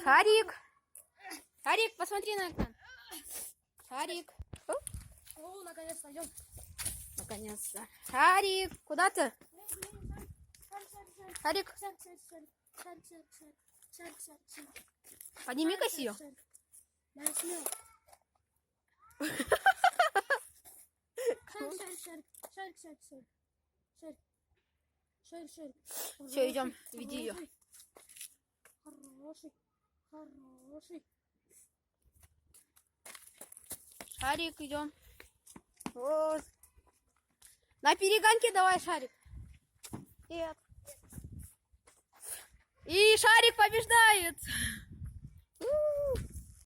Шарик. Шарик, посмотри на экран. Шарик. О, наконец-то идем. Наконец-то. Шарик, куда ты? Шарик, подними-ка ее. Да, смело. Шарик. Все, идем, веди ее. Хороший. Шарик, идем. Вот. На перегонке давай, Шарик. Нет. И Шарик побеждает.